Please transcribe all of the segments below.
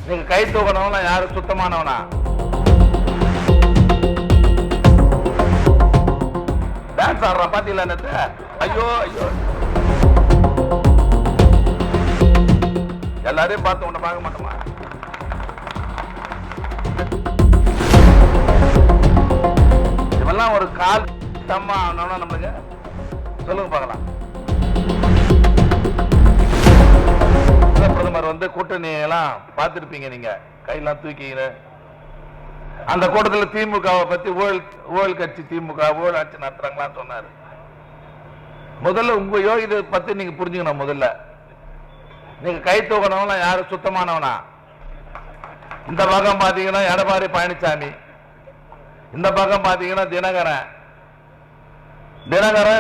நீங்க கை தூக்கணவனா யாரு சுத்தமானவனா? டான்ஸ் ஆடுற பாத்தீங்களா நேத்து? ஐயோ ஐயோ, எல்லாரையும் பார்த்து உன்னை பார்க்க மாட்டோமா? இவெல்லாம் ஒரு கால் தம்மா ஆனவனா நம்மளுக்கு? சொல்லுங்க பார்க்கலாம். பிரதமர் வந்து கூட்டணி எல்லாம் பார்த்திருப்பீங்க, நீங்க கையெல்லாம் தூக்கிக்கிற அந்த கூட்டத்தில் திமுகவை பத்தி ஊழல் கட்சி, திமுக ஊழல் ஆட்சி நடத்துறாங்களான்னு சொன்னாரு. முதல்ல உங்க யோகிதை பத்தி நீங்க புரிஞ்சுக்கணும். முதல்ல நீங்க கை தூக்கணவனா யாரு சுத்தமானவனா? இந்த பக்கம் பாத்தீங்கன்னா எடப்பாடி பழனிசாமி, இந்த பக்கம் பாத்தீங்கன்னா தினகரன்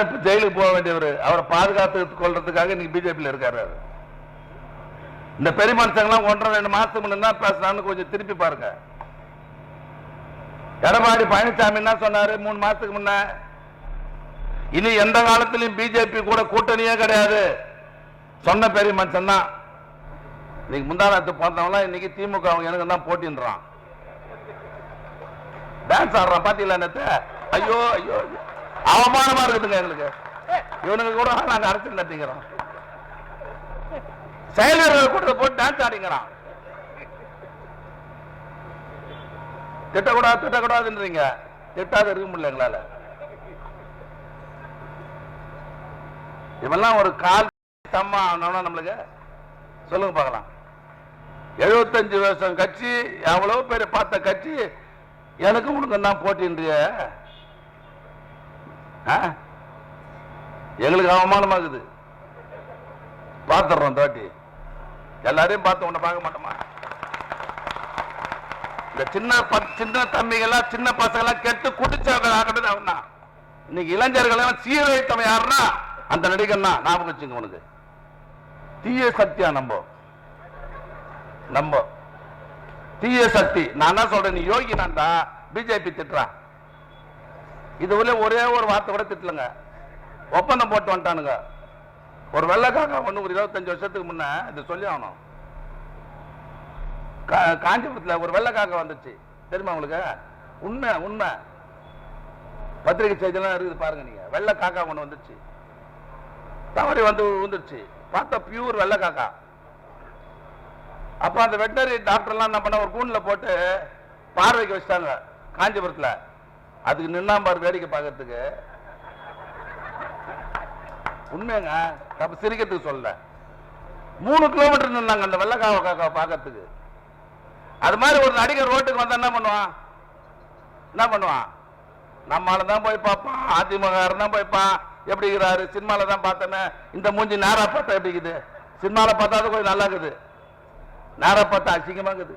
இப்ப ஜெயிலுக்கு போக வேண்டியவர். அவரை பாதுகாத்து கொள்றதுக்காக நீங்க பிஜேபியில் இருக்காரு. இந்த பெரிய மனுஷங்களாம் 1.5-2 மாசத்துக்கு முன்னா பேசுறான்னு கொஞ்சம் திருப்பி பாருங்க. எடப்பாடி பழனிசாமி என்ன சொன்னாரு 3 மாசத்துக்கு முன்ன? இனி எந்த காலத்திலும் பிஜேபி கூட கூட்டணியே கிடையாது சொன்ன பெரிய மனுஷன் தான். இன்னைக்கு முந்தானத்து பார்த்தவங்களாம் இன்னைக்கு திமுக அவங்க எனக்கு தான் போட்டின்றான். டான்ஸ் ஆடுறான் பாத்தீங்களா நேத்து? ஐயோ ஐயோ, அவமானமா இருக்குதுங்க எங்களுக்கு. இவனுக்கு கூட நாங்க அரசியல் நடத்திக்கிறோம். செயலர்கள் கூட்டத்தை போட்டு டான்ஸ் ஆடிங்கிறான். திட்டக்கூடாதுன்றீங்க, திட்டாத இருக்க முடியல எங்களால. இவெல்லாம் ஒரு கால் தம்மா நம்மளுக்கு? சொல்லுங்க பார்க்கலாம். 75 வருஷம் கட்சி, எவ்வளவு பேர் பார்த்த கட்சி, எனக்கு உனக்கு தான் போட்டின்றிய. எங்களுக்கு அவமானமாகுது. பார்த்துடுறோம் தோட்டி. எல்லாரையும் பார்த்து உன்னை பார்க்க மாட்டோமா? இந்த சின்ன தம்பிகள்லாம், சின்ன பசங்களாம் கெட்டு குடிச்சவர்கள் ஆகட்டும். அவன் தான் இன்னைக்கு இளைஞர்கள் சீரழித்தவன் யாருன்னா அந்த நடிகன் தான். ஞாபகம் வச்சுங்க. உனக்கு தீய சக்தியா? நம்ப தீய சக்தி. நான் என்ன சொல்றேன், நீ யோகி நான்டா, பிஜேபி திட்டுறான். இது ஒரே ஒரு வார்த்தை கூட திட்டலங்க. ஒப்பந்தம் போட்டு வந்துட்டானுங்க. ஒரு வெள்ளக்காக்கா ஒண்ணு ஒரு 25 வருஷத்துக்கு முன்ன இது சொல்லி ஆகணும். காஞ்சிபுரத்தில் ஒரு வெள்ளக்காக்கா வந்துச்சு, தெரியுமா உங்களுக்கு? உண்மை பத்திரிகை செய்தியெல்லாம் இருக்குது பாருங்க. நீங்க வெள்ளை காக்கா ஒண்ணு வந்துச்சு, தவறி வந்துருச்சு. பார்த்தா பியூர் வெள்ளை காக்கா. அப்ப அந்த வெட்டரி டாக்டர் எல்லாம் என்ன பண்ண, ஒரு கூண்டுல போட்டு பார்வைக்கு வச்சிட்டாங்க காஞ்சிபுரத்துல. அதுக்கு நின்னாம்பார் வேடிக்கை பார்க்கறதுக்கு. உண்மைங்க, அப்ப சிரிக்கிறதுக்கு சொல்ல 3 கிலோமீட்டர் நின்னாங்க அந்த வெள்ளை காக்கா பார்க்கறதுக்கு. அது மாதிரி ஒரு நடிகர் ரோட்டுக்கு வந்தா என்ன பண்ணுவான்? நம்மால தான் போய் பார்ப்பான், அதிமுக தான் போய்ப்பான். எப்படி இருக்கிறாரு? சினிமால தான் பார்த்தோமே, இந்த மூஞ்சி நேரா பார்த்தா எப்படி இருக்குது? சினிமால பார்த்தா கொஞ்சம் நல்லா இருக்குது, நேரா பார்த்தா அசிங்கமா இருக்குது.